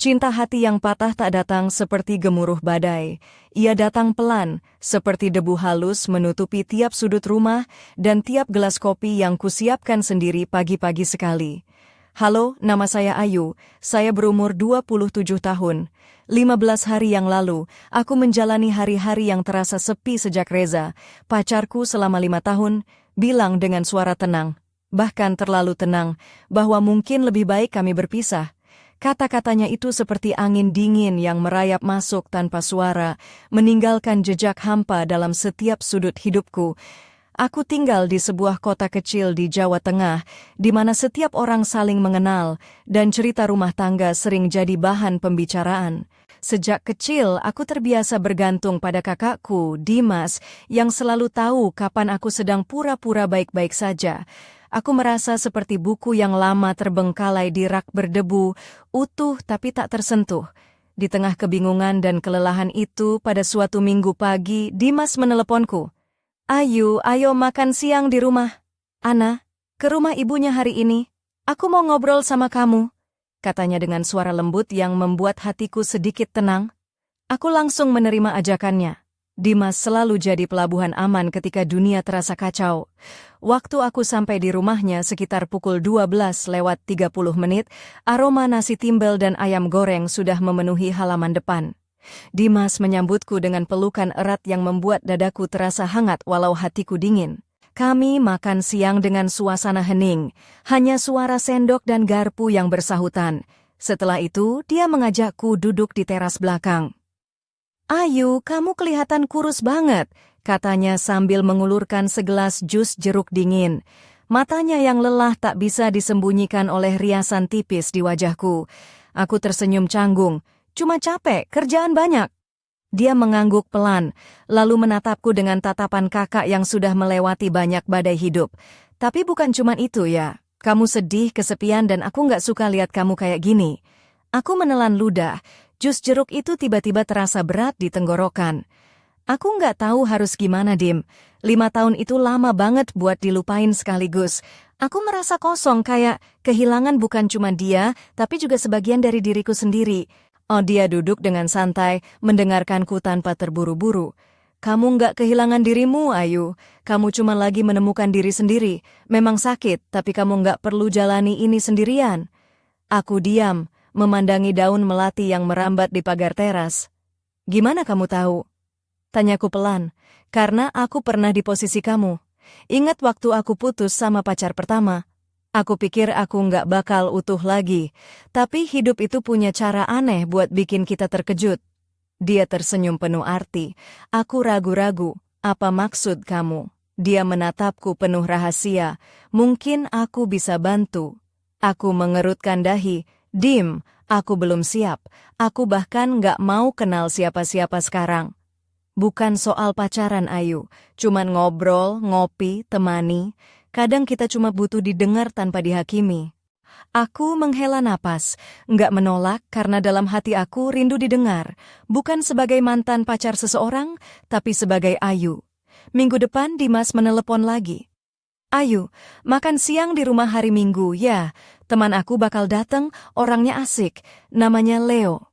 Cinta hati yang patah tak datang seperti gemuruh badai. Ia datang pelan, seperti debu halus menutupi tiap sudut rumah dan tiap gelas kopi yang kusiapkan sendiri pagi-pagi sekali. Halo, nama saya Ayu. Saya berumur 27 tahun. 15 hari yang lalu, aku menjalani hari-hari yang terasa sepi sejak Reza, pacarku selama 5 tahun, bilang dengan suara tenang, bahkan terlalu tenang, bahwa mungkin lebih baik kami berpisah. Kata-katanya itu seperti angin dingin yang merayap masuk tanpa suara, meninggalkan jejak hampa dalam setiap sudut hidupku. Aku tinggal di sebuah kota kecil di Jawa Tengah, di mana setiap orang saling mengenal, dan cerita rumah tangga sering jadi bahan pembicaraan. Sejak kecil, aku terbiasa bergantung pada kakakku, Dimas, yang selalu tahu kapan aku sedang pura-pura baik-baik saja. Aku merasa seperti buku yang lama terbengkalai di rak berdebu, utuh tapi tak tersentuh. Di tengah kebingungan dan kelelahan itu, pada suatu minggu pagi, Dimas meneleponku. Ayu, ayo makan siang di rumah. Ana, ke rumah ibunya hari ini. Aku mau ngobrol sama kamu, katanya dengan suara lembut yang membuat hatiku sedikit tenang. Aku langsung menerima ajakannya. Dimas selalu jadi pelabuhan aman ketika dunia terasa kacau. Waktu aku sampai di rumahnya sekitar pukul 12:30, aroma nasi timbel dan ayam goreng sudah memenuhi halaman depan. Dimas menyambutku dengan pelukan erat yang membuat dadaku terasa hangat walau hatiku dingin. Kami makan siang dengan suasana hening, hanya suara sendok dan garpu yang bersahutan. Setelah itu, dia mengajakku duduk di teras belakang. Ayu, kamu kelihatan kurus banget, katanya sambil mengulurkan segelas jus jeruk dingin. Matanya yang lelah tak bisa disembunyikan oleh riasan tipis di wajahku. Aku tersenyum canggung, cuma capek, kerjaan banyak. Dia mengangguk pelan, lalu menatapku dengan tatapan kakak yang sudah melewati banyak badai hidup. Tapi bukan cuma itu ya, kamu sedih, kesepian dan aku nggak suka lihat kamu kayak gini. Aku menelan ludah. Jus jeruk itu tiba-tiba terasa berat di tenggorokan. Aku nggak tahu harus gimana, Dim. 5 tahun itu lama banget buat dilupain sekaligus. Aku merasa kosong, kayak kehilangan bukan cuma dia, tapi juga sebagian dari diriku sendiri. Oh, dia duduk dengan santai, mendengarkanku tanpa terburu-buru. Kamu nggak kehilangan dirimu, Ayu. Kamu cuma lagi menemukan diri sendiri. Memang sakit, tapi kamu nggak perlu jalani ini sendirian. Aku diam, memandangi daun melati yang merambat di pagar teras. Gimana kamu tahu? Tanyaku pelan, karena aku pernah di posisi kamu. Ingat waktu aku putus sama pacar pertama? Aku pikir aku nggak bakal utuh lagi, tapi hidup itu punya cara aneh buat bikin kita terkejut. Dia tersenyum penuh arti. Aku ragu-ragu, apa maksud kamu? Dia menatapku penuh rahasia. Mungkin aku bisa bantu. Aku mengerutkan dahi. Dim, aku belum siap. Aku bahkan nggak mau kenal siapa-siapa sekarang. Bukan soal pacaran, Ayu. Cuman ngobrol, ngopi, temani. Kadang kita cuma butuh didengar tanpa dihakimi. Aku menghela napas, nggak menolak karena dalam hati aku rindu didengar. Bukan sebagai mantan pacar seseorang, tapi sebagai Ayu. Minggu depan Dimas menelepon lagi. Ayu, makan siang di rumah hari Minggu, ya. Teman aku bakal datang, orangnya asik, namanya Leo.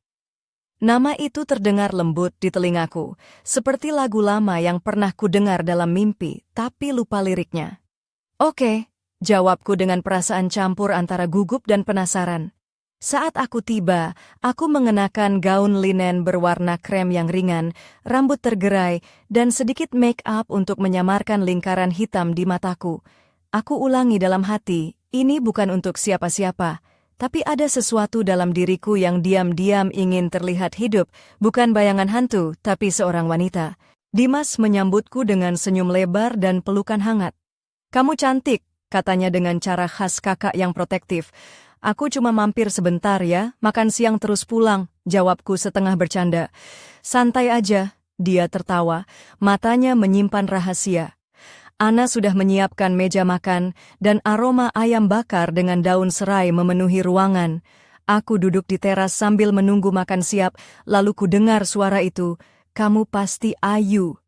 Nama itu terdengar lembut di telingaku, seperti lagu lama yang pernah ku dengar dalam mimpi, tapi lupa liriknya. Oke, jawabku dengan perasaan campur antara gugup dan penasaran. Saat aku tiba, aku mengenakan gaun linen berwarna krem yang ringan, rambut tergerai, dan sedikit make up untuk menyamarkan lingkaran hitam di mataku. Aku ulangi dalam hati, ini bukan untuk siapa-siapa, tapi ada sesuatu dalam diriku yang diam-diam ingin terlihat hidup, bukan bayangan hantu, tapi seorang wanita. Dimas menyambutku dengan senyum lebar dan pelukan hangat. Kamu cantik, katanya dengan cara khas kakak yang protektif. Aku cuma mampir sebentar ya, makan siang terus pulang, jawabku setengah bercanda. Santai aja, dia tertawa, matanya menyimpan rahasia. Ana sudah menyiapkan meja makan, dan aroma ayam bakar dengan daun serai memenuhi ruangan. Aku duduk di teras sambil menunggu makan siap, lalu ku dengar suara itu, kamu pasti Ayu.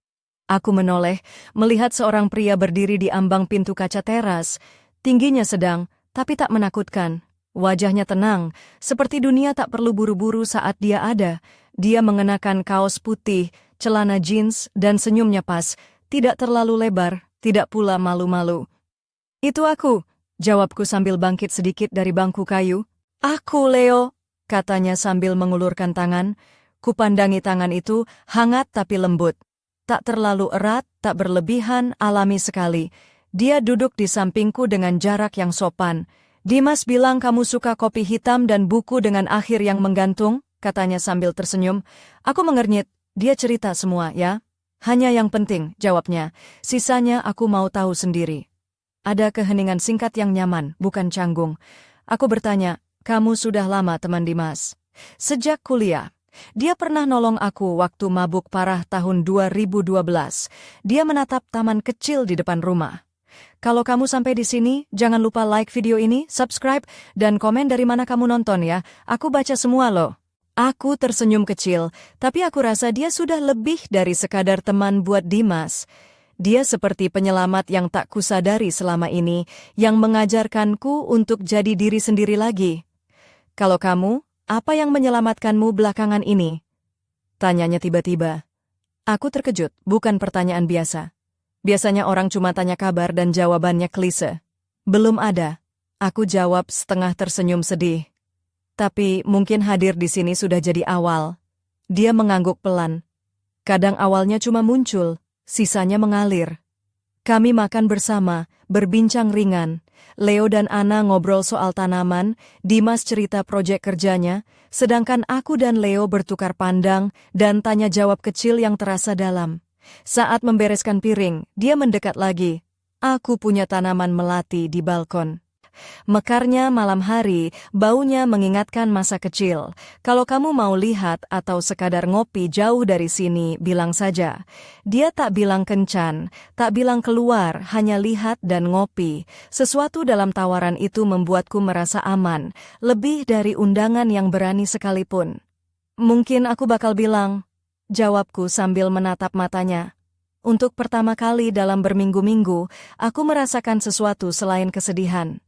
Aku menoleh, melihat seorang pria berdiri di ambang pintu kaca teras. Tingginya sedang, tapi tak menakutkan. Wajahnya tenang, seperti dunia tak perlu buru-buru saat dia ada. Dia mengenakan kaos putih, celana jeans, dan senyumnya pas, tidak terlalu lebar, tidak pula malu-malu. "Itu aku," jawabku sambil bangkit sedikit dari bangku kayu. "Aku, Leo," katanya sambil mengulurkan tangan. Kupandangi tangan itu, hangat tapi lembut. Tak terlalu erat, tak berlebihan, alami sekali. Dia duduk di sampingku dengan jarak yang sopan. "Dimas bilang kamu suka kopi hitam dan buku dengan akhir yang menggantung," katanya sambil tersenyum. Aku mengernyit, dia cerita semua ya. "Hanya yang penting," jawabnya. "Sisanya aku mau tahu sendiri." Ada keheningan singkat yang nyaman, bukan canggung. Aku bertanya, "Kamu sudah lama teman Dimas?" "Sejak kuliah. Dia pernah nolong aku waktu mabuk parah tahun 2012. Dia menatap taman kecil di depan rumah." Kalau kamu sampai di sini, jangan lupa like video ini, subscribe, dan komen dari mana kamu nonton ya. Aku baca semua loh. Aku tersenyum kecil, tapi aku rasa dia sudah lebih dari sekadar teman buat Dimas. Dia seperti penyelamat yang tak kusadari selama ini, yang mengajarkanku untuk jadi diri sendiri lagi. "Kalau kamu, apa yang menyelamatkanmu belakangan ini?" tanyanya tiba-tiba. Aku terkejut, bukan pertanyaan biasa. Biasanya orang cuma tanya kabar dan jawabannya klise. "Belum ada," aku jawab setengah tersenyum sedih. "Tapi mungkin hadir di sini sudah jadi awal." Dia mengangguk pelan. "Kadang awalnya cuma muncul, sisanya mengalir." Kami makan bersama, berbincang ringan. Leo dan Ana ngobrol soal tanaman, Dimas cerita proyek kerjanya, sedangkan aku dan Leo bertukar pandang dan tanya jawab kecil yang terasa dalam. Saat membereskan piring, dia mendekat lagi. "Aku punya tanaman melati di balkon. Mekarnya malam hari, baunya mengingatkan masa kecil. Kalau kamu mau lihat atau sekadar ngopi jauh dari sini, bilang saja." Dia tak bilang kencan, tak bilang keluar, hanya lihat dan ngopi. Sesuatu dalam tawaran itu membuatku merasa aman, lebih dari undangan yang berani sekalipun. "Mungkin aku bakal bilang," jawabku sambil menatap matanya. Untuk pertama kali dalam berminggu-minggu, aku merasakan sesuatu selain kesedihan.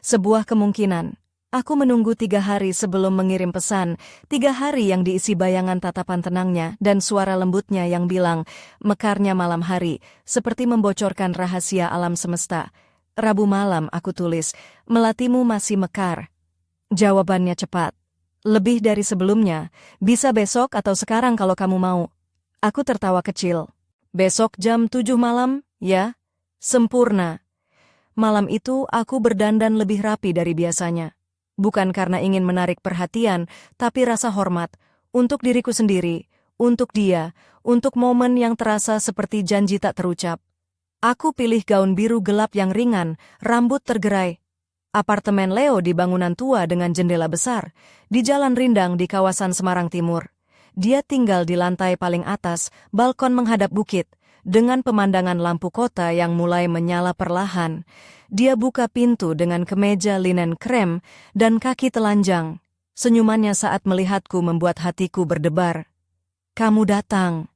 Sebuah kemungkinan. Aku menunggu 3 hari sebelum mengirim pesan, 3 hari yang diisi bayangan tatapan tenangnya dan suara lembutnya yang bilang, "Mekarnya malam hari," seperti membocorkan rahasia alam semesta. "Rabu malam," aku tulis, "melatimu masih mekar." Jawabannya cepat. "Lebih dari sebelumnya, bisa besok atau sekarang kalau kamu mau." Aku tertawa kecil. "Besok jam 7 malam, ya?" Sempurna. Malam itu aku berdandan lebih rapi dari biasanya. Bukan karena ingin menarik perhatian, tapi rasa hormat. Untuk diriku sendiri, untuk dia, untuk momen yang terasa seperti janji tak terucap. Aku pilih gaun biru gelap yang ringan, rambut tergerai. Apartemen Leo di bangunan tua dengan jendela besar, di Jalan Rindang di kawasan Semarang Timur. Dia tinggal di lantai paling atas, balkon menghadap bukit, dengan pemandangan lampu kota yang mulai menyala perlahan. Dia buka pintu dengan kemeja linen krem dan kaki telanjang. Senyumannya saat melihatku membuat hatiku berdebar. "Kamu datang."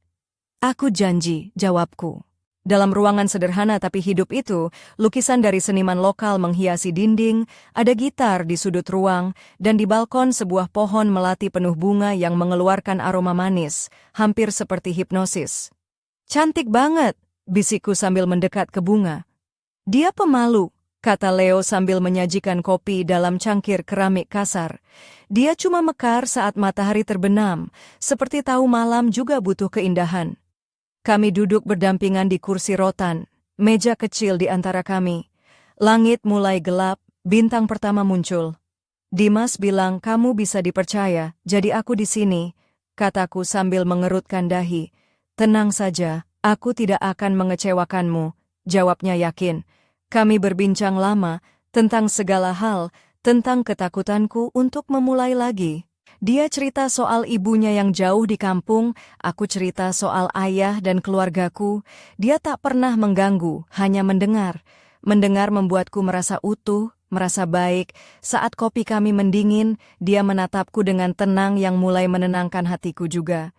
"Aku janji," jawabku. Dalam ruangan sederhana tapi hidup itu, lukisan dari seniman lokal menghiasi dinding, ada gitar di sudut ruang, dan di balkon sebuah pohon melati penuh bunga yang mengeluarkan aroma manis, hampir seperti hipnosis. "Cantik banget," bisikku sambil mendekat ke bunga. "Dia pemalu," kata Leo sambil menyajikan kopi dalam cangkir keramik kasar. "Dia cuma mekar saat matahari terbenam, seperti tahu malam juga butuh keindahan." Kami duduk berdampingan di kursi rotan, meja kecil di antara kami. Langit mulai gelap, bintang pertama muncul. "Dimas bilang kamu bisa dipercaya, jadi aku di sini," kataku sambil mengerutkan dahi. "Tenang saja, aku tidak akan mengecewakanmu," jawabnya yakin. Kami berbincang lama tentang segala hal, tentang ketakutanku untuk memulai lagi. Dia cerita soal ibunya yang jauh di kampung, aku cerita soal ayah dan keluargaku. Dia tak pernah mengganggu, hanya mendengar. Mendengar membuatku merasa utuh, merasa baik. Saat kopi kami mendingin, dia menatapku dengan tenang yang mulai menenangkan hatiku juga.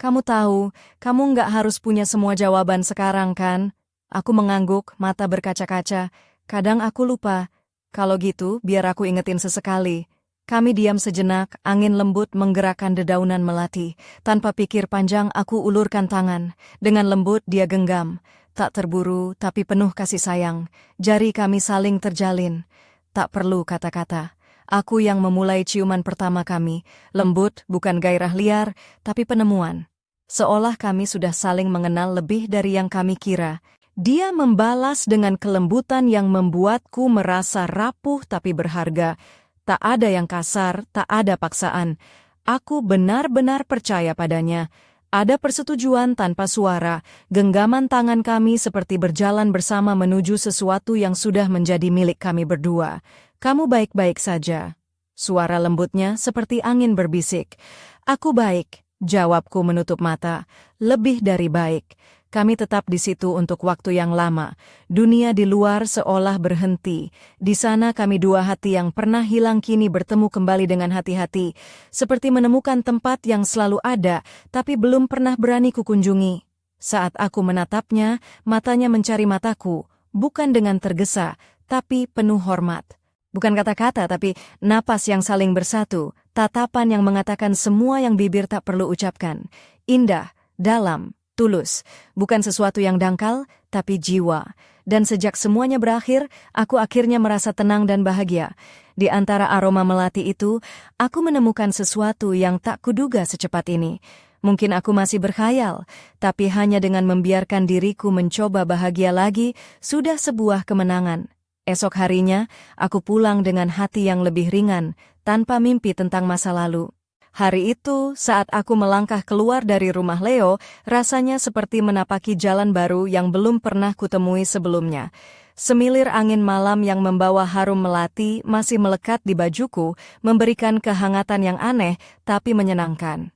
"Kamu tahu, kamu nggak harus punya semua jawaban sekarang kan?" Aku mengangguk, mata berkaca-kaca. "Kadang aku lupa, Kalau gitu, biar aku ingetin sesekali. Kami diam sejenak, angin lembut menggerakkan dedaunan melati. Tanpa pikir panjang, aku ulurkan tangan. Dengan lembut dia genggam. Tak terburu, tapi penuh kasih sayang. Jari kami saling terjalin. Tak perlu kata-kata. Aku yang memulai ciuman pertama kami. Lembut, bukan gairah liar, tapi penemuan. Seolah kami sudah saling mengenal lebih dari yang kami kira. Dia membalas dengan kelembutan yang membuatku merasa rapuh tapi berharga. Tak ada yang kasar, tak ada paksaan. Aku benar-benar percaya padanya. Ada persetujuan tanpa suara, genggaman tangan kami seperti berjalan bersama menuju sesuatu yang sudah menjadi milik kami berdua. Kamu baik-baik saja. Suara lembutnya seperti angin berbisik. Aku baik, jawabku menutup mata. Lebih dari baik. Kami tetap di situ untuk waktu yang lama. Dunia di luar seolah berhenti. Di sana kami dua hati yang pernah hilang kini bertemu kembali dengan hati-hati. Seperti menemukan tempat yang selalu ada, tapi belum pernah berani kukunjungi. Saat aku menatapnya, matanya mencari mataku. Bukan dengan tergesa, tapi penuh hormat. Bukan kata-kata, tapi napas yang saling bersatu. Tatapan yang mengatakan semua yang bibir tak perlu ucapkan. Indah, dalam, tulus, bukan sesuatu yang dangkal, tapi jiwa. Dan sejak semuanya berakhir, aku akhirnya merasa tenang dan bahagia. Di antara aroma melati itu, aku menemukan sesuatu yang tak kuduga secepat ini. Mungkin aku masih berkhayal, tapi hanya dengan membiarkan diriku mencoba bahagia lagi, sudah sebuah kemenangan. Esok harinya, aku pulang dengan hati yang lebih ringan, tanpa mimpi tentang masa lalu. Hari itu, saat aku melangkah keluar dari rumah Leo, rasanya seperti menapaki jalan baru yang belum pernah kutemui sebelumnya. Semilir angin malam yang membawa harum melati masih melekat di bajuku, memberikan kehangatan yang aneh tapi menyenangkan.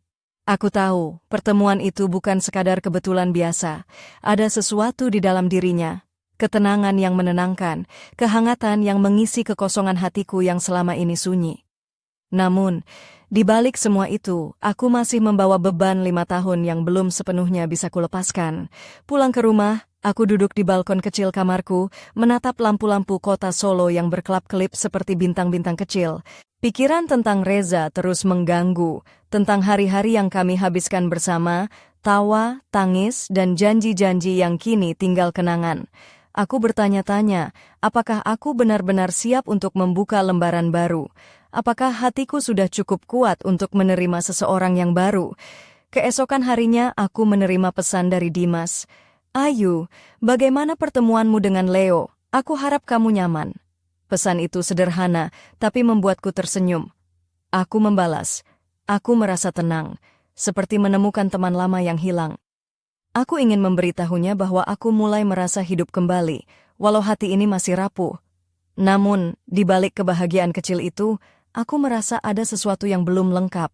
Aku tahu, pertemuan itu bukan sekadar kebetulan biasa. Ada sesuatu di dalam dirinya. Ketenangan yang menenangkan, kehangatan yang mengisi kekosongan hatiku yang selama ini sunyi. Namun, di balik semua itu, aku masih membawa beban 5 tahun yang belum sepenuhnya bisa kulepaskan. Pulang ke rumah, aku duduk di balkon kecil kamarku, menatap lampu-lampu kota Solo yang berkelap-kelip seperti bintang-bintang kecil. Pikiran tentang Reza terus mengganggu, tentang hari-hari yang kami habiskan bersama, tawa, tangis, dan janji-janji yang kini tinggal kenangan. Aku bertanya-tanya, apakah aku benar-benar siap untuk membuka lembaran baru? Apakah hatiku sudah cukup kuat untuk menerima seseorang yang baru? Keesokan harinya aku menerima pesan dari Dimas. Ayu, bagaimana pertemuanmu dengan Leo? Aku harap kamu nyaman. Pesan itu sederhana, tapi membuatku tersenyum. Aku membalas. Aku merasa tenang, seperti menemukan teman lama yang hilang. Aku ingin memberitahunya bahwa aku mulai merasa hidup kembali, walau hati ini masih rapuh. Namun, di balik kebahagiaan kecil itu, aku merasa ada sesuatu yang belum lengkap.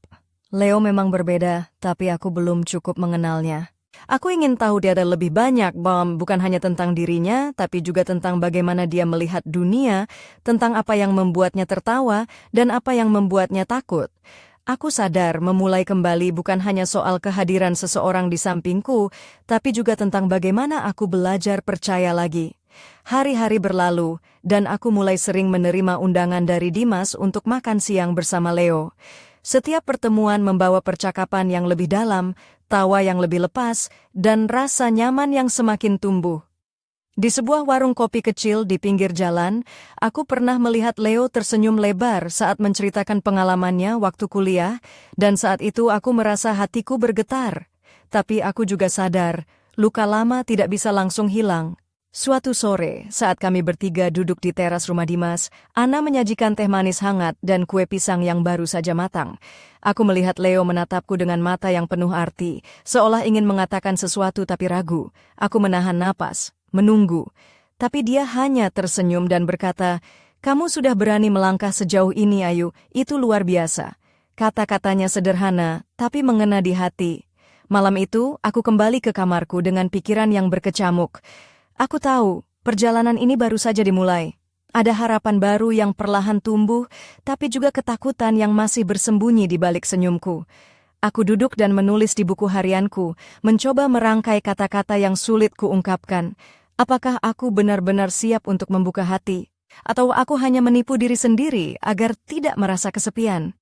Leo memang berbeda, tapi aku belum cukup mengenalnya. Aku ingin tahu dia ada lebih banyak, bukan hanya tentang dirinya, tapi juga tentang bagaimana dia melihat dunia, tentang apa yang membuatnya tertawa, dan apa yang membuatnya takut. Aku sadar memulai kembali bukan hanya soal kehadiran seseorang di sampingku, tapi juga tentang bagaimana aku belajar percaya lagi. Hari-hari berlalu, dan aku mulai sering menerima undangan dari Dimas untuk makan siang bersama Leo. Setiap pertemuan membawa percakapan yang lebih dalam, tawa yang lebih lepas, dan rasa nyaman yang semakin tumbuh. Di sebuah warung kopi kecil di pinggir jalan, aku pernah melihat Leo tersenyum lebar saat menceritakan pengalamannya waktu kuliah, dan saat itu aku merasa hatiku bergetar. Tapi aku juga sadar, luka lama tidak bisa langsung hilang. Suatu sore, saat kami bertiga duduk di teras rumah Dimas, Ana menyajikan teh manis hangat dan kue pisang yang baru saja matang. Aku melihat Leo menatapku dengan mata yang penuh arti, seolah ingin mengatakan sesuatu tapi ragu. Aku menahan napas, menunggu. Tapi dia hanya tersenyum dan berkata, "Kamu sudah berani melangkah sejauh ini, Ayu, itu luar biasa." Kata-katanya sederhana, tapi mengena di hati. Malam itu, aku kembali ke kamarku dengan pikiran yang berkecamuk. Aku tahu, perjalanan ini baru saja dimulai. Ada harapan baru yang perlahan tumbuh, tapi juga ketakutan yang masih bersembunyi di balik senyumku. Aku duduk dan menulis di buku harianku, mencoba merangkai kata-kata yang sulit kuungkapkan. Apakah aku benar-benar siap untuk membuka hati? Atau aku hanya menipu diri sendiri agar tidak merasa kesepian?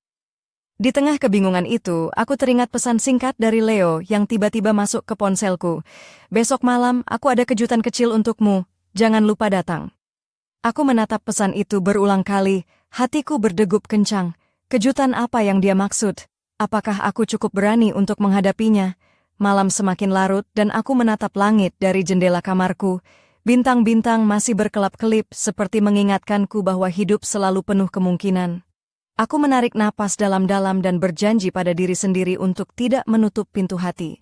Di tengah kebingungan itu, aku teringat pesan singkat dari Leo yang tiba-tiba masuk ke ponselku. "Besok malam, aku ada kejutan kecil untukmu. Jangan lupa datang." Aku menatap pesan itu berulang kali, hatiku berdegup kencang. Kejutan apa yang dia maksud? Apakah aku cukup berani untuk menghadapinya? Malam semakin larut dan aku menatap langit dari jendela kamarku. Bintang-bintang masih berkelap-kelip seperti mengingatkanku bahwa hidup selalu penuh kemungkinan. Aku menarik napas dalam-dalam dan berjanji pada diri sendiri untuk tidak menutup pintu hati.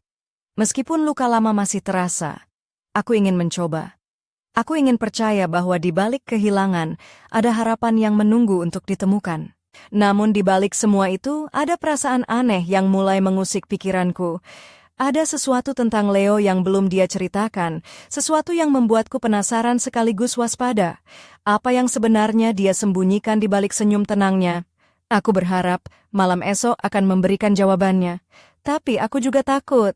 Meskipun luka lama masih terasa, aku ingin mencoba. Aku ingin percaya bahwa di balik kehilangan ada harapan yang menunggu untuk ditemukan. Namun di balik semua itu ada perasaan aneh yang mulai mengusik pikiranku. Ada sesuatu tentang Leo yang belum dia ceritakan, sesuatu yang membuatku penasaran sekaligus waspada. Apa yang sebenarnya dia sembunyikan di balik senyum tenangnya? Aku berharap malam esok akan memberikan jawabannya. Tapi aku juga takut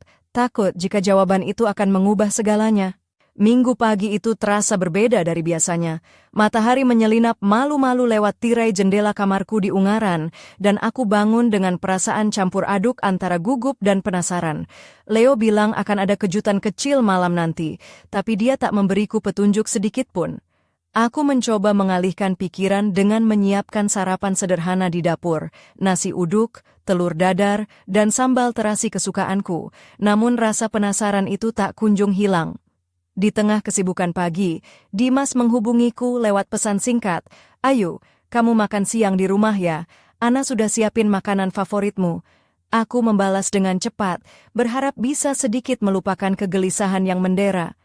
jika jawaban itu akan mengubah segalanya. Minggu pagi itu terasa berbeda dari biasanya. Matahari menyelinap malu-malu lewat tirai jendela kamarku di Ungaran, dan aku bangun dengan perasaan campur aduk antara gugup dan penasaran. Leo bilang akan ada kejutan kecil malam nanti, tapi dia tak memberiku petunjuk sedikit pun. Aku mencoba mengalihkan pikiran dengan menyiapkan sarapan sederhana di dapur, nasi uduk, telur dadar, dan sambal terasi kesukaanku. Namun rasa penasaran itu tak kunjung hilang. Di tengah kesibukan pagi, Dimas menghubungiku lewat pesan singkat. "Ayo, kamu makan siang di rumah ya. Ana sudah siapin makanan favoritmu." Aku membalas dengan cepat, berharap bisa sedikit melupakan kegelisahan yang mendera.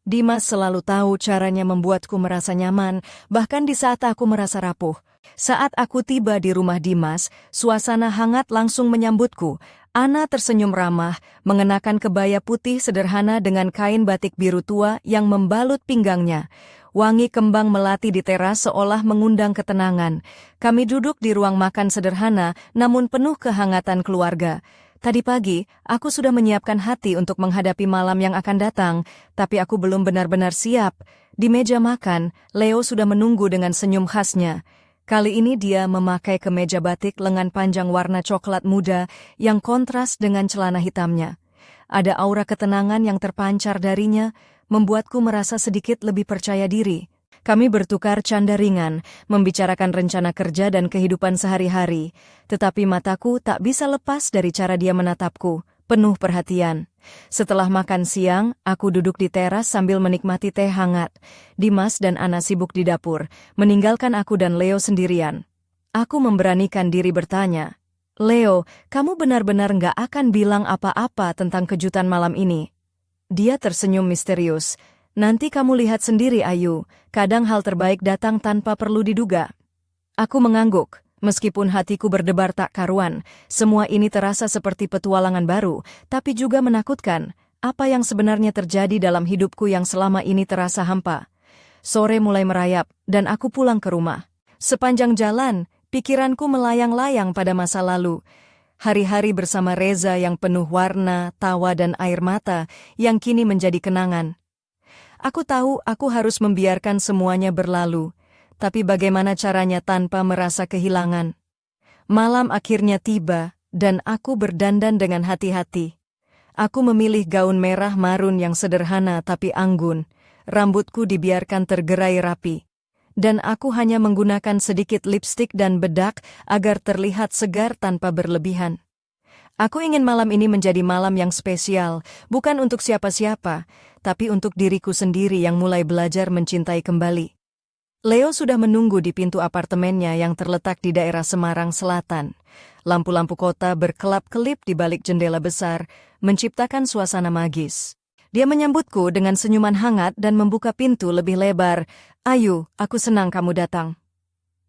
Dimas selalu tahu caranya membuatku merasa nyaman, bahkan di saat aku merasa rapuh. Saat aku tiba di rumah Dimas, suasana hangat langsung menyambutku. Ana tersenyum ramah, mengenakan kebaya putih sederhana dengan kain batik biru tua yang membalut pinggangnya. Wangi kembang melati di teras seolah mengundang ketenangan. Kami duduk di ruang makan sederhana, namun penuh kehangatan keluarga. Tadi pagi, aku sudah menyiapkan hati untuk menghadapi malam yang akan datang, tapi aku belum benar-benar siap. Di meja makan, Leo sudah menunggu dengan senyum khasnya. Kali ini dia memakai kemeja batik lengan panjang warna coklat muda yang kontras dengan celana hitamnya. Ada aura ketenangan yang terpancar darinya, membuatku merasa sedikit lebih percaya diri. Kami bertukar canda ringan, membicarakan rencana kerja dan kehidupan sehari-hari, tetapi mataku tak bisa lepas dari cara dia menatapku, penuh perhatian. Setelah makan siang, aku duduk di teras sambil menikmati teh hangat. Dimas dan Ana sibuk di dapur, meninggalkan aku dan Leo sendirian. Aku memberanikan diri bertanya, "Leo, kamu benar-benar nggak akan bilang apa-apa tentang kejutan malam ini?" Dia tersenyum misterius. "Nanti kamu lihat sendiri, Ayu. Kadang hal terbaik datang tanpa perlu diduga." Aku mengangguk. Meskipun hatiku berdebar tak karuan, semua ini terasa seperti petualangan baru, tapi juga menakutkan. Apa yang sebenarnya terjadi dalam hidupku yang selama ini terasa hampa? Sore mulai merayap, dan aku pulang ke rumah. Sepanjang jalan, pikiranku melayang-layang pada masa lalu. Hari-hari bersama Reza yang penuh warna, tawa dan air mata, yang kini menjadi kenangan. Aku tahu aku harus membiarkan semuanya berlalu. Tapi bagaimana caranya tanpa merasa kehilangan? Malam akhirnya tiba, dan aku berdandan dengan hati-hati. Aku memilih gaun merah marun yang sederhana tapi anggun. Rambutku dibiarkan tergerai rapi. Dan aku hanya menggunakan sedikit lipstik dan bedak agar terlihat segar tanpa berlebihan. Aku ingin malam ini menjadi malam yang spesial, bukan untuk siapa-siapa, tapi untuk diriku sendiri yang mulai belajar mencintai kembali. Leo sudah menunggu di pintu apartemennya yang terletak di daerah Semarang Selatan. Lampu-lampu kota berkelap-kelip di balik jendela besar, menciptakan suasana magis. Dia menyambutku dengan senyuman hangat dan membuka pintu lebih lebar. "Ayu, aku senang kamu datang."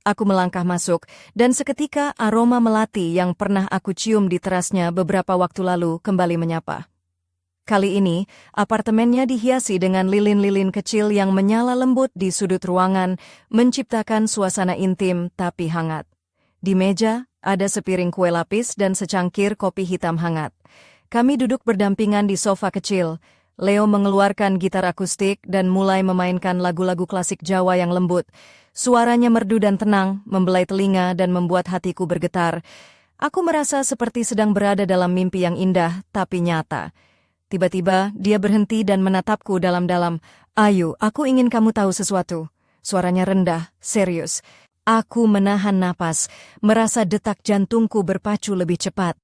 Aku melangkah masuk, dan seketika aroma melati yang pernah aku cium di terasnya beberapa waktu lalu kembali menyapa. Kali ini, apartemennya dihiasi dengan lilin-lilin kecil yang menyala lembut di sudut ruangan, menciptakan suasana intim tapi hangat. Di meja, ada sepiring kue lapis dan secangkir kopi hitam hangat. Kami duduk berdampingan di sofa kecil. Leo mengeluarkan gitar akustik dan mulai memainkan lagu-lagu klasik Jawa yang lembut. Suaranya merdu dan tenang, membelai telinga dan membuat hatiku bergetar. Aku merasa seperti sedang berada dalam mimpi yang indah, tapi nyata. Tiba-tiba, dia berhenti dan menatapku dalam-dalam. Ayu, aku ingin kamu tahu sesuatu. Suaranya rendah, serius. Aku menahan napas, merasa detak jantungku berpacu lebih cepat.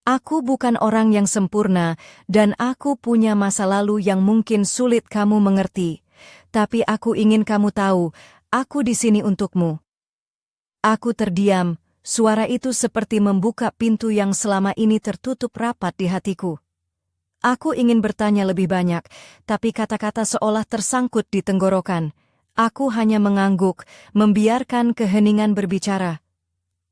Aku bukan orang yang sempurna, dan aku punya masa lalu yang mungkin sulit kamu mengerti. Tapi aku ingin kamu tahu, aku di sini untukmu. Aku terdiam, suara itu seperti membuka pintu yang selama ini tertutup rapat di hatiku. Aku ingin bertanya lebih banyak, tapi kata-kata seolah tersangkut di tenggorokan. Aku hanya mengangguk, membiarkan keheningan berbicara.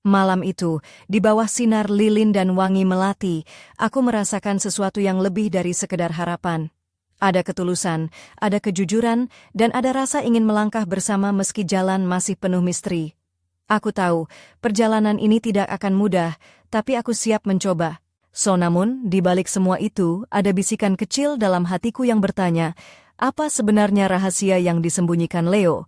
Malam itu, di bawah sinar lilin dan wangi melati, aku merasakan sesuatu yang lebih dari sekedar harapan. Ada ketulusan, ada kejujuran, dan ada rasa ingin melangkah bersama meski jalan masih penuh misteri. Aku tahu, perjalanan ini tidak akan mudah, tapi aku siap mencoba. Namun, di balik semua itu, ada bisikan kecil dalam hatiku yang bertanya, apa sebenarnya rahasia yang disembunyikan Leo?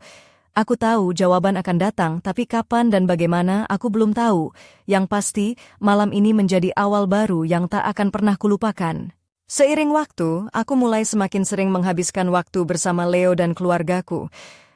Aku tahu jawaban akan datang, tapi kapan dan bagaimana aku belum tahu. Yang pasti, malam ini menjadi awal baru yang tak akan pernah kulupakan. Seiring waktu, aku mulai semakin sering menghabiskan waktu bersama Leo dan keluargaku.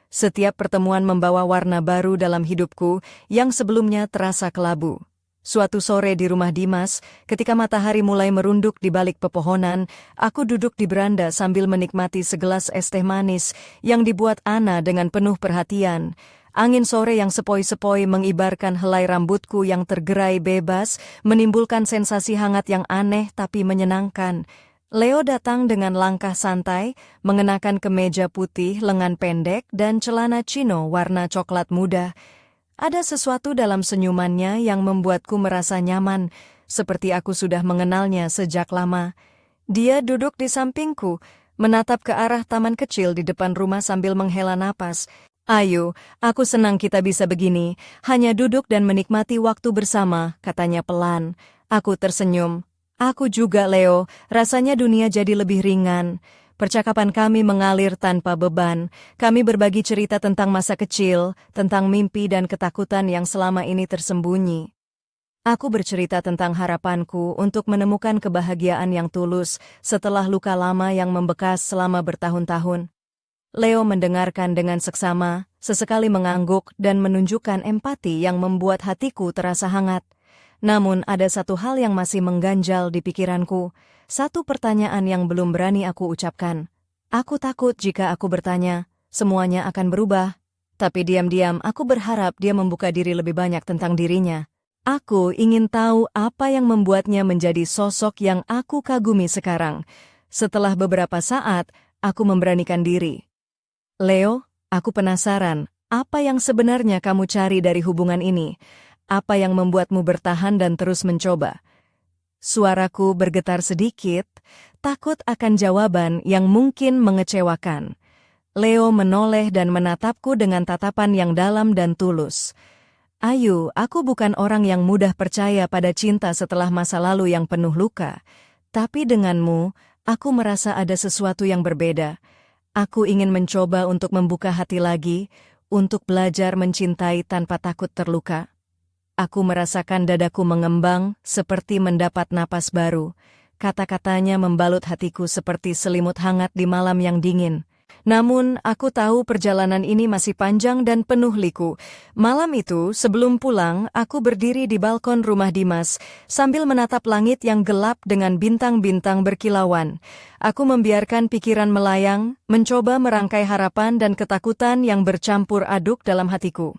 Setiap pertemuan membawa warna baru dalam hidupku yang sebelumnya terasa kelabu. Suatu sore di rumah Dimas, ketika matahari mulai merunduk di balik pepohonan, aku duduk di beranda sambil menikmati segelas es teh manis yang dibuat Ana dengan penuh perhatian. Angin sore yang sepoi-sepoi mengibarkan helai rambutku yang tergerai bebas, menimbulkan sensasi hangat yang aneh tapi menyenangkan. Leo datang dengan langkah santai, mengenakan kemeja putih lengan pendek dan celana chino warna coklat muda. Ada sesuatu dalam senyumannya yang membuatku merasa nyaman, seperti aku sudah mengenalnya sejak lama. Dia duduk di sampingku, menatap ke arah taman kecil di depan rumah sambil menghela napas. Ayu, aku senang kita bisa begini, hanya duduk dan menikmati waktu bersama, katanya pelan. Aku tersenyum. Aku juga, Leo, rasanya dunia jadi lebih ringan. Percakapan kami mengalir tanpa beban. Kami berbagi cerita tentang masa kecil, tentang mimpi dan ketakutan yang selama ini tersembunyi. Aku bercerita tentang harapanku untuk menemukan kebahagiaan yang tulus setelah luka lama yang membekas selama bertahun-tahun. Leo mendengarkan dengan seksama, sesekali mengangguk dan menunjukkan empati yang membuat hatiku terasa hangat. Namun ada satu hal yang masih mengganjal di pikiranku. Satu pertanyaan yang belum berani aku ucapkan. Aku takut jika aku bertanya, semuanya akan berubah. Tapi diam-diam aku berharap dia membuka diri lebih banyak tentang dirinya. Aku ingin tahu apa yang membuatnya menjadi sosok yang aku kagumi sekarang. Setelah beberapa saat, aku memberanikan diri. Leo, aku penasaran, apa yang sebenarnya kamu cari dari hubungan ini? Apa yang membuatmu bertahan dan terus mencoba? Suaraku bergetar sedikit, takut akan jawaban yang mungkin mengecewakan. Leo menoleh dan menatapku dengan tatapan yang dalam dan tulus. Ayu, aku bukan orang yang mudah percaya pada cinta setelah masa lalu yang penuh luka. Tapi denganmu, aku merasa ada sesuatu yang berbeda. Aku ingin mencoba untuk membuka hati lagi, untuk belajar mencintai tanpa takut terluka. Aku merasakan dadaku mengembang, seperti mendapat napas baru. Kata-katanya membalut hatiku seperti selimut hangat di malam yang dingin. Namun, aku tahu perjalanan ini masih panjang dan penuh liku. Malam itu, sebelum pulang, aku berdiri di balkon rumah Dimas, sambil menatap langit yang gelap dengan bintang-bintang berkilauan. Aku membiarkan pikiran melayang, mencoba merangkai harapan dan ketakutan yang bercampur aduk dalam hatiku.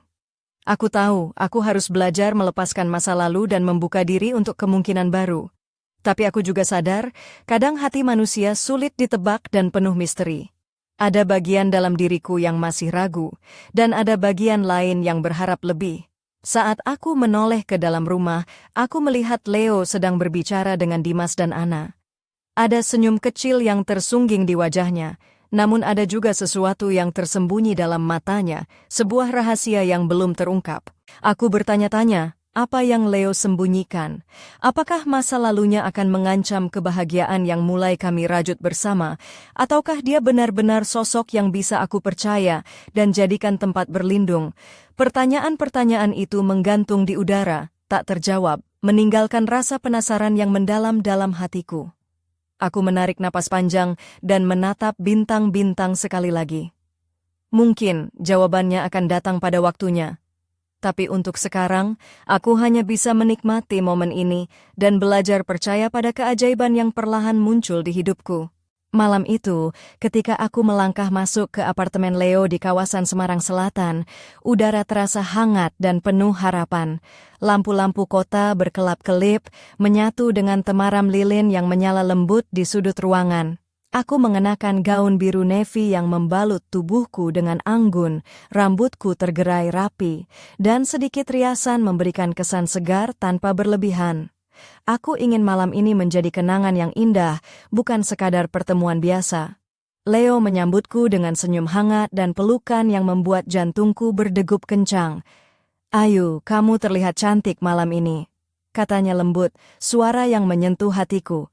Aku tahu, aku harus belajar melepaskan masa lalu dan membuka diri untuk kemungkinan baru. Tapi aku juga sadar, kadang hati manusia sulit ditebak dan penuh misteri. Ada bagian dalam diriku yang masih ragu, dan ada bagian lain yang berharap lebih. Saat aku menoleh ke dalam rumah, aku melihat Leo sedang berbicara dengan Dimas dan Ana. Ada senyum kecil yang tersungging di wajahnya, namun ada juga sesuatu yang tersembunyi dalam matanya, sebuah rahasia yang belum terungkap. Aku bertanya-tanya, Apa yang Leo sembunyikan? Apakah masa lalunya akan mengancam kebahagiaan yang mulai kami rajut bersama? Ataukah dia benar-benar sosok yang bisa aku percaya dan jadikan tempat berlindung? Pertanyaan-pertanyaan itu menggantung di udara, tak terjawab, meninggalkan rasa penasaran yang mendalam dalam hatiku. Aku menarik napas panjang dan menatap bintang-bintang sekali lagi. Mungkin jawabannya akan datang pada waktunya. Tapi untuk sekarang, aku hanya bisa menikmati momen ini dan belajar percaya pada keajaiban yang perlahan muncul di hidupku. Malam itu, ketika aku melangkah masuk ke apartemen Leo di kawasan Semarang Selatan, udara terasa hangat dan penuh harapan. Lampu-lampu kota berkelap-kelip, menyatu dengan temaram lilin yang menyala lembut di sudut ruangan. Aku mengenakan gaun biru navy yang membalut tubuhku dengan anggun, rambutku tergerai rapi, dan sedikit riasan memberikan kesan segar tanpa berlebihan. Aku ingin malam ini menjadi kenangan yang indah, bukan sekadar pertemuan biasa. Leo menyambutku dengan senyum hangat dan pelukan yang membuat jantungku berdegup kencang. "Ayu, kamu terlihat cantik malam ini," katanya lembut, suara yang menyentuh hatiku.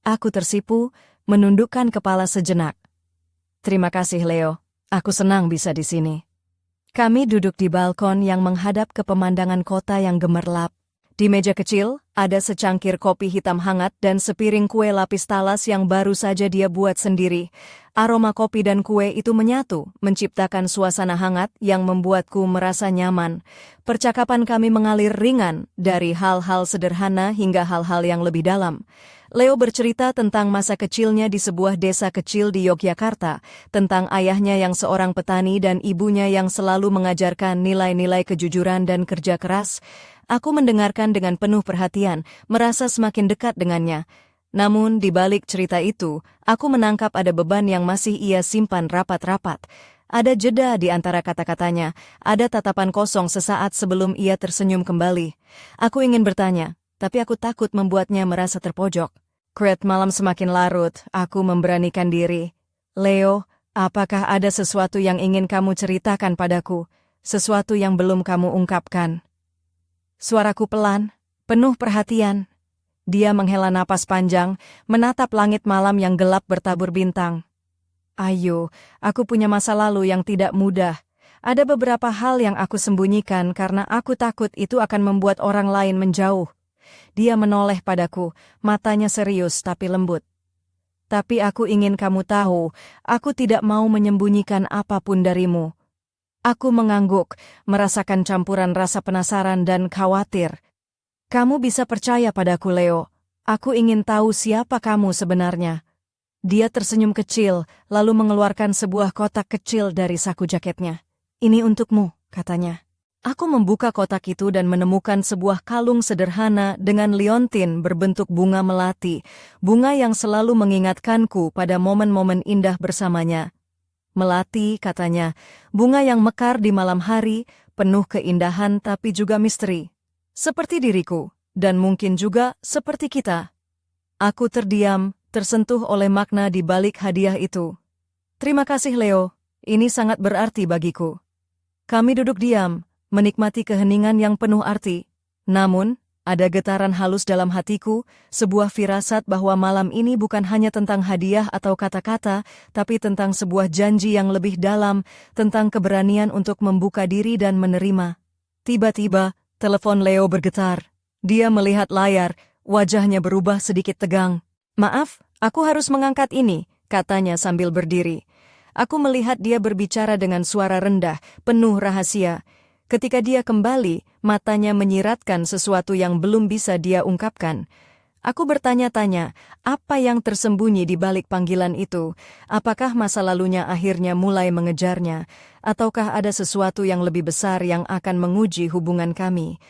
Aku tersipu, menundukkan kepala sejenak. "Terima kasih, Leo. Aku senang bisa di sini." Kami duduk di balkon yang menghadap ke pemandangan kota yang gemerlap. Di meja kecil, ada secangkir kopi hitam hangat dan sepiring kue lapis talas yang baru saja dia buat sendiri. Aroma kopi dan kue itu menyatu, menciptakan suasana hangat yang membuatku merasa nyaman. Percakapan kami mengalir ringan, dari hal-hal sederhana hingga hal-hal yang lebih dalam. Leo bercerita tentang masa kecilnya di sebuah desa kecil di Yogyakarta, tentang ayahnya yang seorang petani dan ibunya yang selalu mengajarkan nilai-nilai kejujuran dan kerja keras. Aku mendengarkan dengan penuh perhatian, merasa semakin dekat dengannya. Namun di balik cerita itu, aku menangkap ada beban yang masih ia simpan rapat-rapat. Ada jeda di antara kata-katanya, ada tatapan kosong sesaat sebelum ia tersenyum kembali. Aku ingin bertanya, tapi aku takut membuatnya merasa terpojok. Malam semakin larut, aku memberanikan diri. "Leo, apakah ada sesuatu yang ingin kamu ceritakan padaku? Sesuatu yang belum kamu ungkapkan?" Suaraku pelan, penuh perhatian. Dia menghela napas panjang, menatap langit malam yang gelap bertabur bintang. "Ayu, aku punya masa lalu yang tidak mudah. Ada beberapa hal yang aku sembunyikan karena aku takut itu akan membuat orang lain menjauh." Dia menoleh padaku, matanya serius tapi lembut. "Tapi aku ingin kamu tahu, aku tidak mau menyembunyikan apapun darimu." Aku mengangguk, merasakan campuran rasa penasaran dan khawatir. "Kamu bisa percaya padaku, Leo. Aku ingin tahu siapa kamu sebenarnya." Dia tersenyum kecil, lalu mengeluarkan sebuah kotak kecil dari saku jaketnya. "Ini untukmu," katanya. Aku membuka kotak itu dan menemukan sebuah kalung sederhana dengan liontin berbentuk bunga melati, bunga yang selalu mengingatkanku pada momen-momen indah bersamanya. "Melati," katanya, "bunga yang mekar di malam hari, penuh keindahan tapi juga misteri. Seperti diriku, dan mungkin juga seperti kita." Aku terdiam, tersentuh oleh makna di balik hadiah itu. "Terima kasih, Leo. Ini sangat berarti bagiku." Kami duduk diam, menikmati keheningan yang penuh arti. Namun, ada getaran halus dalam hatiku, sebuah firasat bahwa malam ini bukan hanya tentang hadiah atau kata-kata, tapi tentang sebuah janji yang lebih dalam, tentang keberanian untuk membuka diri dan menerima. Tiba-tiba, telepon Leo bergetar. Dia melihat layar, wajahnya berubah sedikit tegang. "Maaf, aku harus mengangkat ini," katanya sambil berdiri. Aku melihat dia berbicara dengan suara rendah, penuh rahasia. Ketika dia kembali, matanya menyiratkan sesuatu yang belum bisa dia ungkapkan. Aku bertanya-tanya, apa yang tersembunyi di balik panggilan itu? Apakah masa lalunya akhirnya mulai mengejarnya? Ataukah ada sesuatu yang lebih besar yang akan menguji hubungan kami?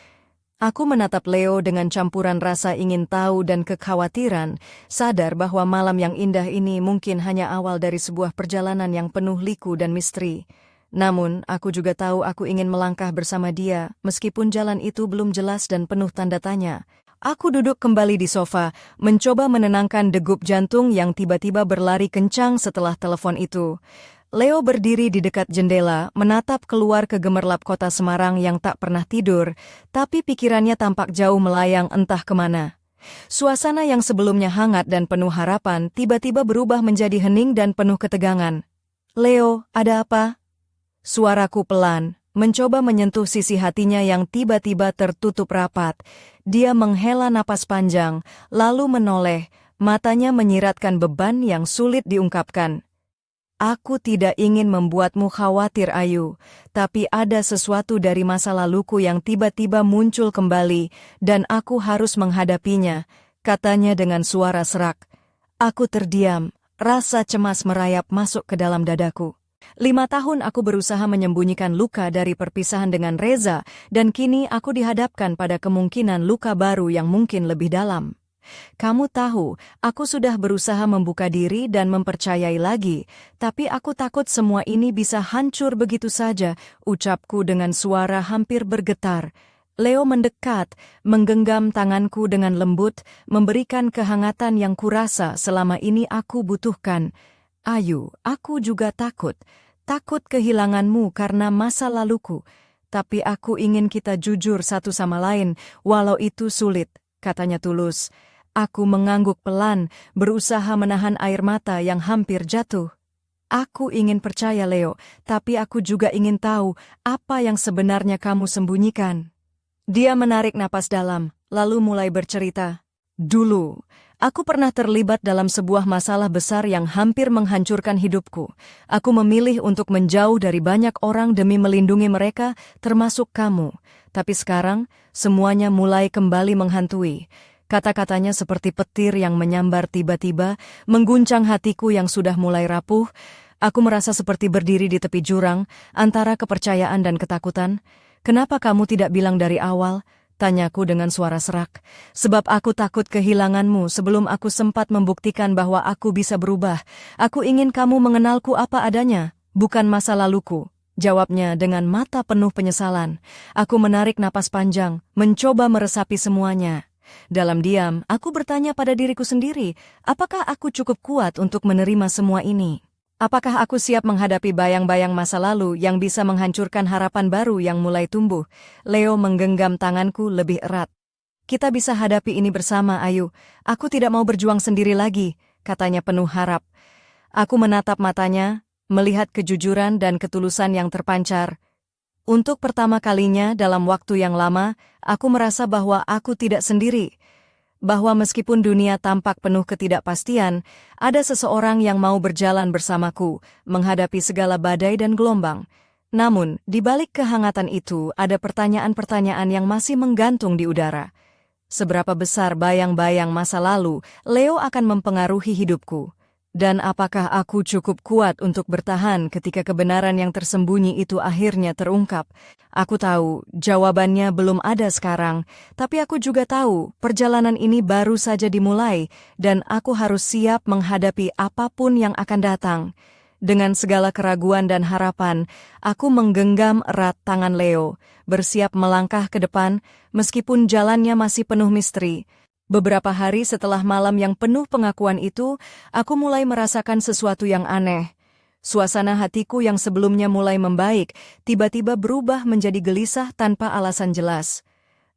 Aku menatap Leo dengan campuran rasa ingin tahu dan kekhawatiran, sadar bahwa malam yang indah ini mungkin hanya awal dari sebuah perjalanan yang penuh liku dan misteri. Namun, aku juga tahu aku ingin melangkah bersama dia, meskipun jalan itu belum jelas dan penuh tanda tanya. Aku duduk kembali di sofa, mencoba menenangkan degup jantung yang tiba-tiba berlari kencang setelah telepon itu. Leo berdiri di dekat jendela, menatap keluar ke gemerlap kota Semarang yang tak pernah tidur, tapi pikirannya tampak jauh melayang entah kemana. Suasana yang sebelumnya hangat dan penuh harapan tiba-tiba berubah menjadi hening dan penuh ketegangan. "Leo, ada apa?" Suaraku pelan, mencoba menyentuh sisi hatinya yang tiba-tiba tertutup rapat. Dia menghela napas panjang, lalu menoleh, matanya menyiratkan beban yang sulit diungkapkan. "Aku tidak ingin membuatmu khawatir, Ayu, tapi ada sesuatu dari masa laluku yang tiba-tiba muncul kembali, dan aku harus menghadapinya," katanya dengan suara serak. Aku terdiam, rasa cemas merayap masuk ke dalam dadaku. 5 tahun aku berusaha menyembunyikan luka dari perpisahan dengan Reza, dan kini aku dihadapkan pada kemungkinan luka baru yang mungkin lebih dalam. "Kamu tahu, aku sudah berusaha membuka diri dan mempercayai lagi, tapi aku takut semua ini bisa hancur begitu saja," ucapku dengan suara hampir bergetar. Leo mendekat, menggenggam tanganku dengan lembut, memberikan kehangatan yang kurasa selama ini aku butuhkan. "Ayu, aku juga takut. Takut kehilanganmu karena masa laluku. Tapi aku ingin kita jujur satu sama lain, walau itu sulit," katanya tulus. Aku mengangguk pelan, berusaha menahan air mata yang hampir jatuh. "Aku ingin percaya, Leo, tapi aku juga ingin tahu apa yang sebenarnya kamu sembunyikan." Dia menarik napas dalam, lalu mulai bercerita. "Dulu, aku pernah terlibat dalam sebuah masalah besar yang hampir menghancurkan hidupku. Aku memilih untuk menjauh dari banyak orang demi melindungi mereka, termasuk kamu. Tapi sekarang, semuanya mulai kembali menghantui." Kata-katanya seperti petir yang menyambar tiba-tiba, mengguncang hatiku yang sudah mulai rapuh. Aku merasa seperti berdiri di tepi jurang, antara kepercayaan dan ketakutan. "Kenapa kamu tidak bilang dari awal?" tanyaku dengan suara serak. "Sebab aku takut kehilanganmu sebelum aku sempat membuktikan bahwa aku bisa berubah. Aku ingin kamu mengenalku apa adanya, bukan masa laluku," jawabnya dengan mata penuh penyesalan. Aku menarik napas panjang, mencoba meresapi semuanya. Dalam diam, aku bertanya pada diriku sendiri, apakah aku cukup kuat untuk menerima semua ini? Apakah aku siap menghadapi bayang-bayang masa lalu yang bisa menghancurkan harapan baru yang mulai tumbuh? Leo menggenggam tanganku lebih erat. "Kita bisa hadapi ini bersama, Ayu. Aku tidak mau berjuang sendiri lagi," katanya penuh harap. Aku menatap matanya, melihat kejujuran dan ketulusan yang terpancar. Untuk pertama kalinya dalam waktu yang lama, aku merasa bahwa aku tidak sendiri. Bahwa meskipun dunia tampak penuh ketidakpastian, ada seseorang yang mau berjalan bersamaku, menghadapi segala badai dan gelombang. Namun, di balik kehangatan itu ada pertanyaan-pertanyaan yang masih menggantung di udara. Seberapa besar bayang-bayang masa lalu Leo akan mempengaruhi hidupku? Dan apakah aku cukup kuat untuk bertahan ketika kebenaran yang tersembunyi itu akhirnya terungkap? Aku tahu jawabannya belum ada sekarang, tapi aku juga tahu perjalanan ini baru saja dimulai dan aku harus siap menghadapi apapun yang akan datang. Dengan segala keraguan dan harapan, aku menggenggam erat tangan Leo, bersiap melangkah ke depan meskipun jalannya masih penuh misteri. Beberapa hari setelah malam yang penuh pengakuan itu, aku mulai merasakan sesuatu yang aneh. Suasana hatiku yang sebelumnya mulai membaik, tiba-tiba berubah menjadi gelisah tanpa alasan jelas.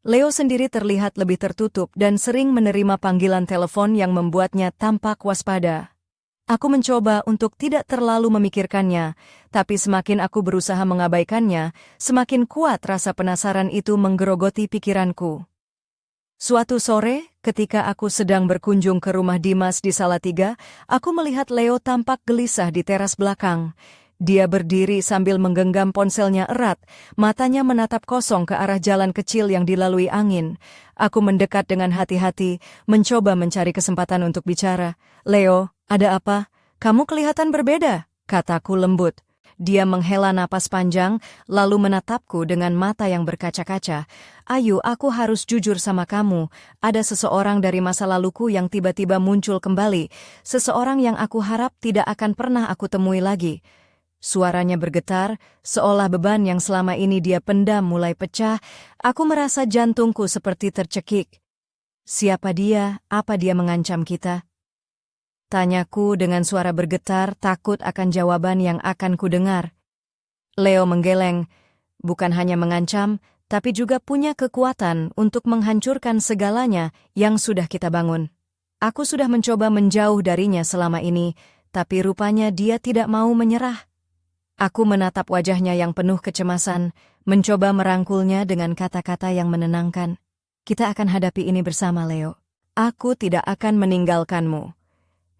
Leo sendiri terlihat lebih tertutup dan sering menerima panggilan telepon yang membuatnya tampak waspada. Aku mencoba untuk tidak terlalu memikirkannya, tapi semakin aku berusaha mengabaikannya, semakin kuat rasa penasaran itu menggerogoti pikiranku. Suatu sore, ketika aku sedang berkunjung ke rumah Dimas di Salatiga, aku melihat Leo tampak gelisah di teras belakang. Dia berdiri sambil menggenggam ponselnya erat, matanya menatap kosong ke arah jalan kecil yang dilalui angin. Aku mendekat dengan hati-hati, mencoba mencari kesempatan untuk bicara. "Leo, ada apa? Kamu kelihatan berbeda," kataku lembut. Dia menghela napas panjang, lalu menatapku dengan mata yang berkaca-kaca. "Ayu, aku harus jujur sama kamu. Ada seseorang dari masa laluku yang tiba-tiba muncul kembali. Seseorang yang aku harap tidak akan pernah aku temui lagi." Suaranya bergetar, seolah beban yang selama ini dia pendam mulai pecah. Aku merasa jantungku seperti tercekik. Siapa dia? Apa dia mengancam kita? Tanyaku dengan suara bergetar, takut akan jawaban yang akan kudengar. Leo menggeleng, bukan hanya mengancam, tapi juga punya kekuatan untuk menghancurkan segalanya yang sudah kita bangun. Aku sudah mencoba menjauh darinya selama ini, tapi rupanya dia tidak mau menyerah. Aku menatap wajahnya yang penuh kecemasan, mencoba merangkulnya dengan kata-kata yang menenangkan. Kita akan hadapi ini bersama, Leo. Aku tidak akan meninggalkanmu.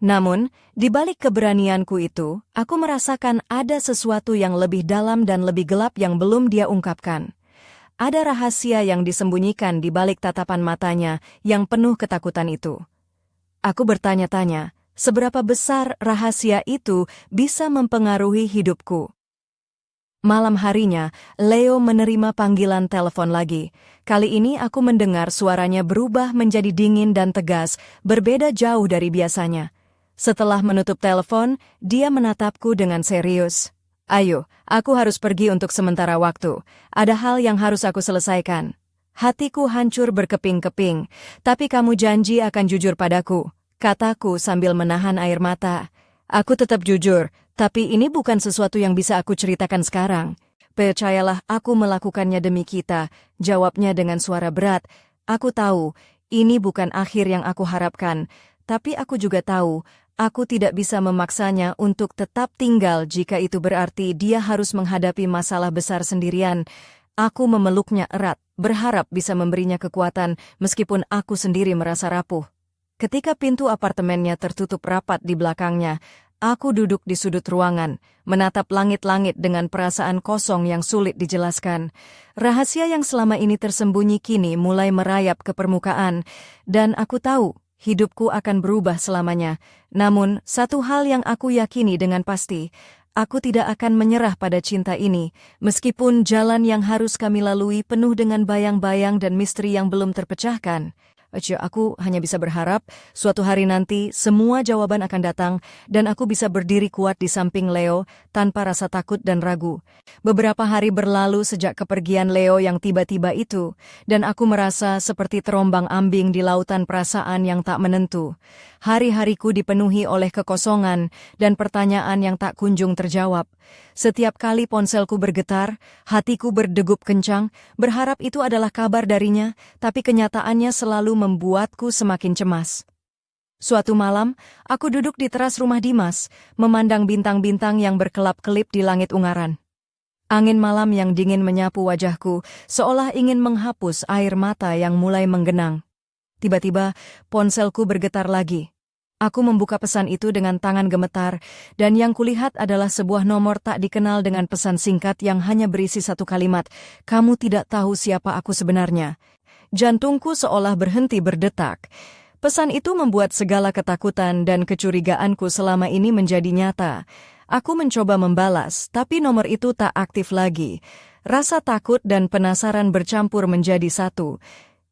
Namun, di balik keberanianku itu, aku merasakan ada sesuatu yang lebih dalam dan lebih gelap yang belum dia ungkapkan. Ada rahasia yang disembunyikan di balik tatapan matanya yang penuh ketakutan itu. Aku bertanya-tanya, seberapa besar rahasia itu bisa mempengaruhi hidupku? Malam harinya, Leo menerima panggilan telepon lagi. Kali ini aku mendengar suaranya berubah menjadi dingin dan tegas, berbeda jauh dari biasanya. Setelah menutup telepon, dia menatapku dengan serius. Ayo, aku harus pergi untuk sementara waktu. Ada hal yang harus aku selesaikan. Hatiku hancur berkeping-keping, tapi kamu janji akan jujur padaku, kataku sambil menahan air mata. Aku tetap jujur, tapi ini bukan sesuatu yang bisa aku ceritakan sekarang. Percayalah, aku melakukannya demi kita, jawabnya dengan suara berat. Aku tahu, ini bukan akhir yang aku harapkan, tapi aku juga tahu, aku tidak bisa memaksanya untuk tetap tinggal jika itu berarti dia harus menghadapi masalah besar sendirian. Aku memeluknya erat, berharap bisa memberinya kekuatan meskipun aku sendiri merasa rapuh. Ketika pintu apartemennya tertutup rapat di belakangnya, aku duduk di sudut ruangan, menatap langit-langit dengan perasaan kosong yang sulit dijelaskan. Rahasia yang selama ini tersembunyi kini mulai merayap ke permukaan, dan aku tahu, hidupku akan berubah selamanya. Namun, satu hal yang aku yakini dengan pasti, aku tidak akan menyerah pada cinta ini, meskipun jalan yang harus kami lalui penuh dengan bayang-bayang dan misteri yang belum terpecahkan. Aku hanya bisa berharap, suatu hari nanti semua jawaban akan datang, dan aku bisa berdiri kuat di samping Leo tanpa rasa takut dan ragu. Beberapa hari berlalu sejak kepergian Leo yang tiba-tiba itu, dan aku merasa seperti terombang-ambing di lautan perasaan yang tak menentu. Hari-hariku dipenuhi oleh kekosongan dan pertanyaan yang tak kunjung terjawab. Setiap kali ponselku bergetar, hatiku berdegup kencang, berharap itu adalah kabar darinya, tapi kenyataannya selalu membuatku semakin cemas. Suatu malam, aku duduk di teras rumah Dimas, memandang bintang-bintang yang berkelap-kelip di langit ungaran. Angin malam yang dingin menyapu wajahku, seolah ingin menghapus air mata yang mulai menggenang. Tiba-tiba, ponselku bergetar lagi. Aku membuka pesan itu dengan tangan gemetar, dan yang kulihat adalah sebuah nomor tak dikenal dengan pesan singkat yang hanya berisi satu kalimat, "Kamu tidak tahu siapa aku sebenarnya." Jantungku seolah berhenti berdetak. Pesan itu membuat segala ketakutan dan kecurigaanku selama ini menjadi nyata. Aku mencoba membalas, tapi nomor itu tak aktif lagi. Rasa takut dan penasaran bercampur menjadi satu.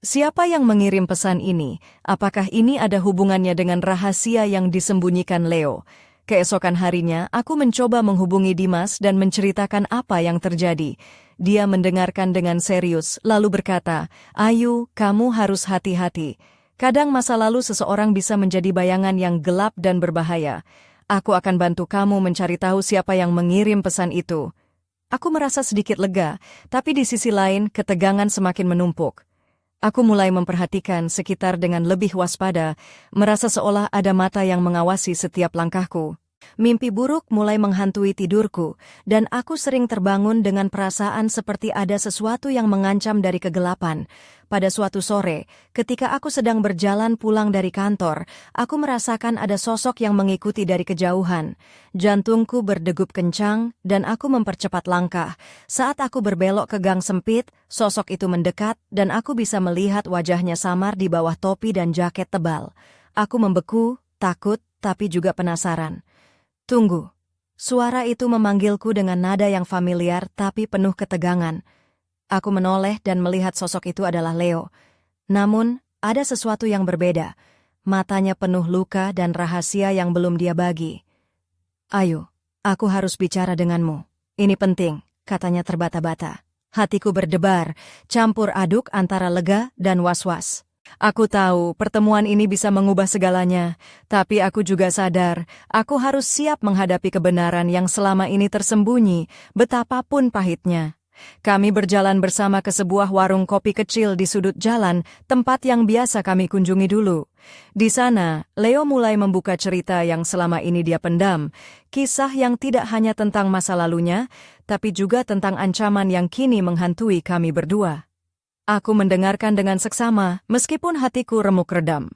Siapa yang mengirim pesan ini? Apakah ini ada hubungannya dengan rahasia yang disembunyikan Leo? Keesokan harinya, aku mencoba menghubungi Dimas dan menceritakan apa yang terjadi. Dia mendengarkan dengan serius, lalu berkata, "Ayu, kamu harus hati-hati. Kadang masa lalu seseorang bisa menjadi bayangan yang gelap dan berbahaya. Aku akan bantu kamu mencari tahu siapa yang mengirim pesan itu." Aku merasa sedikit lega, tapi di sisi lain ketegangan semakin menumpuk. Aku mulai memperhatikan sekitar dengan lebih waspada, merasa seolah ada mata yang mengawasi setiap langkahku. Mimpi buruk mulai menghantui tidurku, dan aku sering terbangun dengan perasaan seperti ada sesuatu yang mengancam dari kegelapan. Pada suatu sore, ketika aku sedang berjalan pulang dari kantor, aku merasakan ada sosok yang mengikuti dari kejauhan. Jantungku berdegup kencang, dan aku mempercepat langkah. Saat aku berbelok ke gang sempit, sosok itu mendekat, dan aku bisa melihat wajahnya samar di bawah topi dan jaket tebal. Aku membeku, takut, tapi juga penasaran. Tunggu. Suara itu memanggilku dengan nada yang familiar tapi penuh ketegangan. Aku menoleh dan melihat sosok itu adalah Leo. Namun, ada sesuatu yang berbeda. Matanya penuh luka dan rahasia yang belum dia bagi. "Ayo, aku harus bicara denganmu. Ini penting," katanya terbata-bata. Hatiku berdebar, campur aduk antara lega dan was-was. Aku tahu pertemuan ini bisa mengubah segalanya, tapi aku juga sadar aku harus siap menghadapi kebenaran yang selama ini tersembunyi, betapapun pahitnya. Kami berjalan bersama ke sebuah warung kopi kecil di sudut jalan, tempat yang biasa kami kunjungi dulu. Di sana, Leo mulai membuka cerita yang selama ini dia pendam, kisah yang tidak hanya tentang masa lalunya, tapi juga tentang ancaman yang kini menghantui kami berdua. Aku mendengarkan dengan seksama, meskipun hatiku remuk redam.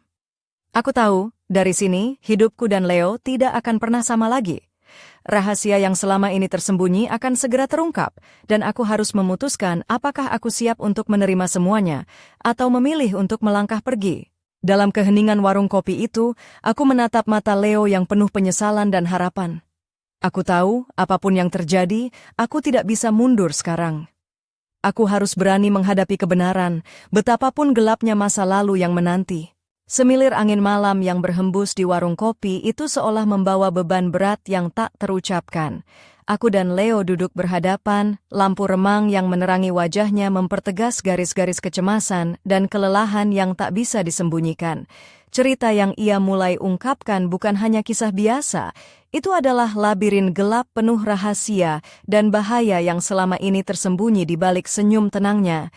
Aku tahu, dari sini, hidupku dan Leo tidak akan pernah sama lagi. Rahasia yang selama ini tersembunyi akan segera terungkap, dan aku harus memutuskan apakah aku siap untuk menerima semuanya, atau memilih untuk melangkah pergi. Dalam keheningan warung kopi itu, aku menatap mata Leo yang penuh penyesalan dan harapan. Aku tahu, apapun yang terjadi, aku tidak bisa mundur sekarang. Aku harus berani menghadapi kebenaran, betapapun gelapnya masa lalu yang menanti. Semilir angin malam yang berhembus di warung kopi itu seolah membawa beban berat yang tak terucapkan. Aku dan Leo duduk berhadapan, lampu remang yang menerangi wajahnya mempertegas garis-garis kecemasan dan kelelahan yang tak bisa disembunyikan. Cerita yang ia mulai ungkapkan bukan hanya kisah biasa, itu adalah labirin gelap penuh rahasia dan bahaya yang selama ini tersembunyi di balik senyum tenangnya.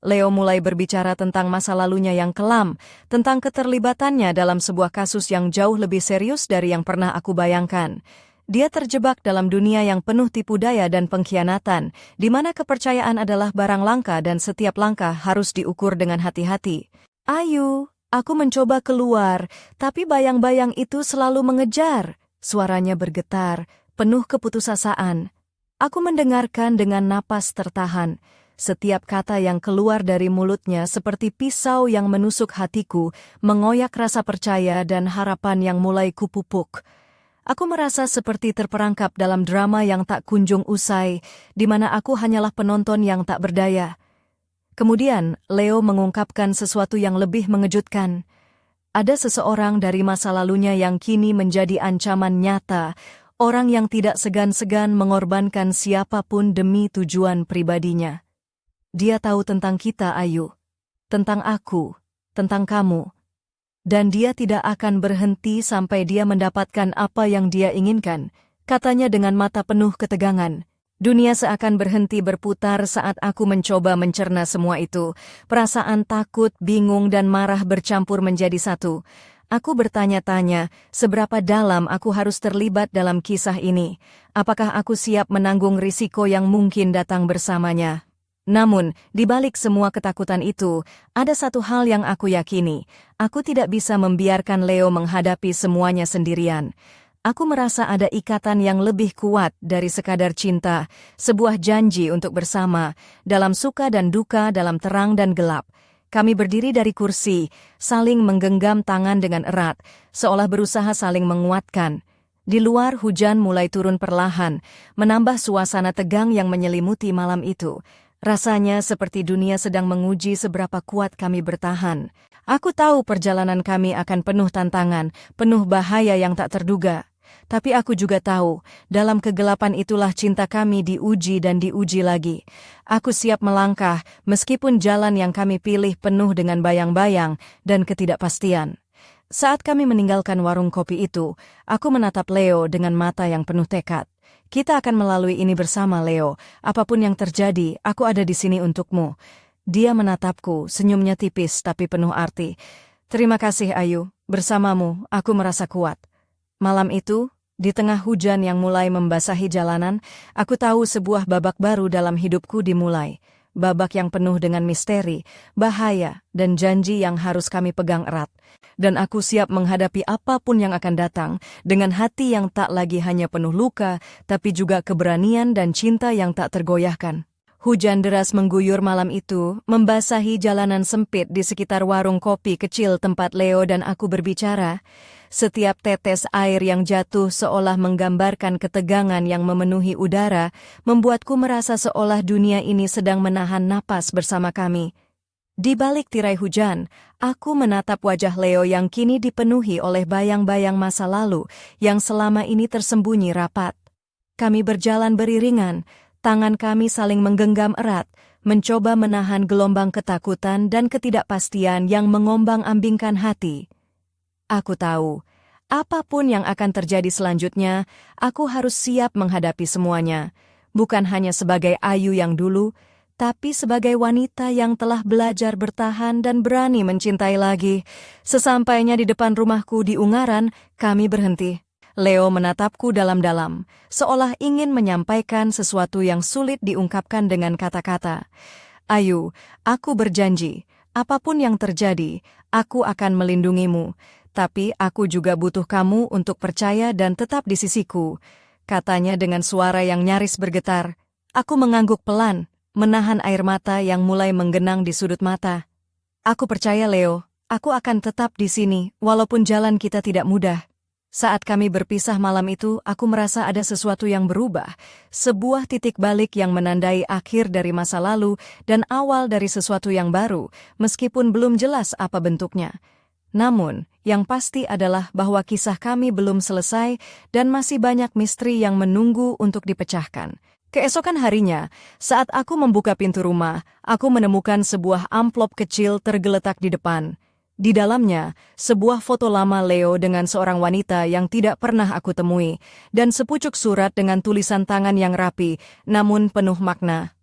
Leo mulai berbicara tentang masa lalunya yang kelam, tentang keterlibatannya dalam sebuah kasus yang jauh lebih serius dari yang pernah aku bayangkan. Dia terjebak dalam dunia yang penuh tipu daya dan pengkhianatan, di mana kepercayaan adalah barang langka dan setiap langkah harus diukur dengan hati-hati. "Ayu," aku mencoba keluar, tapi bayang-bayang itu selalu mengejar. Suaranya bergetar, penuh keputusasaan. Aku mendengarkan dengan napas tertahan. Setiap kata yang keluar dari mulutnya seperti pisau yang menusuk hatiku, mengoyak rasa percaya dan harapan yang mulai kupupuk. Aku merasa seperti terperangkap dalam drama yang tak kunjung usai, di mana aku hanyalah penonton yang tak berdaya. Kemudian, Leo mengungkapkan sesuatu yang lebih mengejutkan. Ada seseorang dari masa lalunya yang kini menjadi ancaman nyata, orang yang tidak segan-segan mengorbankan siapapun demi tujuan pribadinya. Dia tahu tentang kita, Ayu. Tentang aku. Tentang kamu. Dan dia tidak akan berhenti sampai dia mendapatkan apa yang dia inginkan, katanya dengan mata penuh ketegangan. Dunia seakan berhenti berputar saat aku mencoba mencerna semua itu. Perasaan takut, bingung, dan marah bercampur menjadi satu. Aku bertanya-tanya, seberapa dalam aku harus terlibat dalam kisah ini? Apakah aku siap menanggung risiko yang mungkin datang bersamanya? Namun, di balik semua ketakutan itu, ada satu hal yang aku yakini. Aku tidak bisa membiarkan Leo menghadapi semuanya sendirian. Aku merasa ada ikatan yang lebih kuat dari sekadar cinta, sebuah janji untuk bersama, dalam suka dan duka, dalam terang dan gelap. Kami berdiri dari kursi, saling menggenggam tangan dengan erat, seolah berusaha saling menguatkan. Di luar hujan mulai turun perlahan, menambah suasana tegang yang menyelimuti malam itu. Rasanya seperti dunia sedang menguji seberapa kuat kami bertahan. Aku tahu perjalanan kami akan penuh tantangan, penuh bahaya yang tak terduga. Tapi aku juga tahu, dalam kegelapan itulah cinta kami diuji dan diuji lagi. Aku siap melangkah, meskipun jalan yang kami pilih penuh dengan bayang-bayang dan ketidakpastian. Saat kami meninggalkan warung kopi itu, aku menatap Leo dengan mata yang penuh tekad. Kita akan melalui ini bersama, Leo. Apapun yang terjadi, aku ada di sini untukmu. Dia menatapku, senyumnya tipis tapi penuh arti. Terima kasih, Ayu. Bersamamu, aku merasa kuat. Malam itu, di tengah hujan yang mulai membasahi jalanan, aku tahu sebuah babak baru dalam hidupku dimulai. Babak yang penuh dengan misteri, bahaya, dan janji yang harus kami pegang erat. Dan aku siap menghadapi apapun yang akan datang, dengan hati yang tak lagi hanya penuh luka, tapi juga keberanian dan cinta yang tak tergoyahkan. Hujan deras mengguyur malam itu, membasahi jalanan sempit di sekitar warung kopi kecil tempat Leo dan aku berbicara. Setiap tetes air yang jatuh seolah menggambarkan ketegangan yang memenuhi udara, membuatku merasa seolah dunia ini sedang menahan napas bersama kami. Di balik tirai hujan, aku menatap wajah Leo yang kini dipenuhi oleh bayang-bayang masa lalu yang selama ini tersembunyi rapat. Kami berjalan beriringan, tangan kami saling menggenggam erat, mencoba menahan gelombang ketakutan dan ketidakpastian yang mengombang-ambingkan hati. Aku tahu, apapun yang akan terjadi selanjutnya, aku harus siap menghadapi semuanya, bukan hanya sebagai Ayu yang dulu, tapi sebagai wanita yang telah belajar bertahan dan berani mencintai lagi. Sesampainya di depan rumahku di Ungaran, kami berhenti. Leo menatapku dalam-dalam, seolah ingin menyampaikan sesuatu yang sulit diungkapkan dengan kata-kata. Ayu, aku berjanji, apapun yang terjadi, aku akan melindungimu. Tapi aku juga butuh kamu untuk percaya dan tetap di sisiku, katanya dengan suara yang nyaris bergetar. Aku mengangguk pelan, menahan air mata yang mulai menggenang di sudut mata. Aku percaya, Leo, aku akan tetap di sini, walaupun jalan kita tidak mudah. Saat kami berpisah malam itu, aku merasa ada sesuatu yang berubah, sebuah titik balik yang menandai akhir dari masa lalu dan awal dari sesuatu yang baru, meskipun belum jelas apa bentuknya. Namun, yang pasti adalah bahwa kisah kami belum selesai dan masih banyak misteri yang menunggu untuk dipecahkan. Keesokan harinya, saat aku membuka pintu rumah, aku menemukan sebuah amplop kecil tergeletak di depan. Di dalamnya, sebuah foto lama Leo dengan seorang wanita yang tidak pernah aku temui, dan sepucuk surat dengan tulisan tangan yang rapi, namun penuh makna.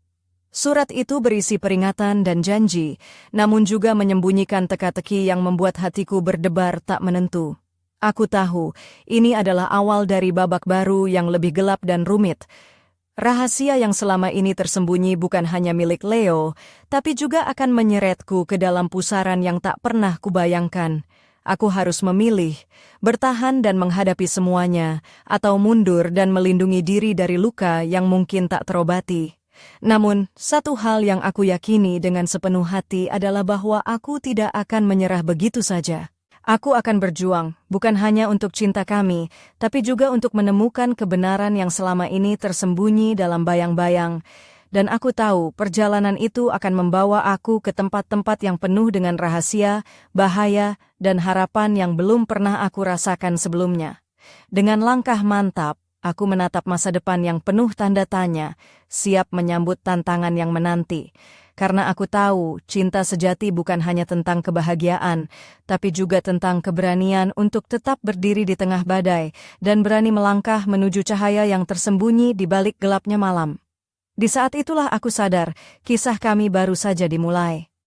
Surat itu berisi peringatan dan janji, namun juga menyembunyikan teka-teki yang membuat hatiku berdebar tak menentu. Aku tahu, ini adalah awal dari babak baru yang lebih gelap dan rumit. Rahasia yang selama ini tersembunyi bukan hanya milik Leo, tapi juga akan menyeretku ke dalam pusaran yang tak pernah kubayangkan. Aku harus memilih, bertahan dan menghadapi semuanya, atau mundur dan melindungi diri dari luka yang mungkin tak terobati. Namun, satu hal yang aku yakini dengan sepenuh hati adalah bahwa aku tidak akan menyerah begitu saja. Aku akan berjuang, bukan hanya untuk cinta kami, tapi juga untuk menemukan kebenaran yang selama ini tersembunyi dalam bayang-bayang. Dan aku tahu perjalanan itu akan membawa aku ke tempat-tempat yang penuh dengan rahasia, bahaya, dan harapan yang belum pernah aku rasakan sebelumnya. Dengan langkah mantap, aku menatap masa depan yang penuh tanda tanya, siap menyambut tantangan yang menanti. Karena aku tahu, cinta sejati bukan hanya tentang kebahagiaan, tapi juga tentang keberanian untuk tetap berdiri di tengah badai dan berani melangkah menuju cahaya yang tersembunyi di balik gelapnya malam. Di saat itulah aku sadar, kisah kami baru saja dimulai.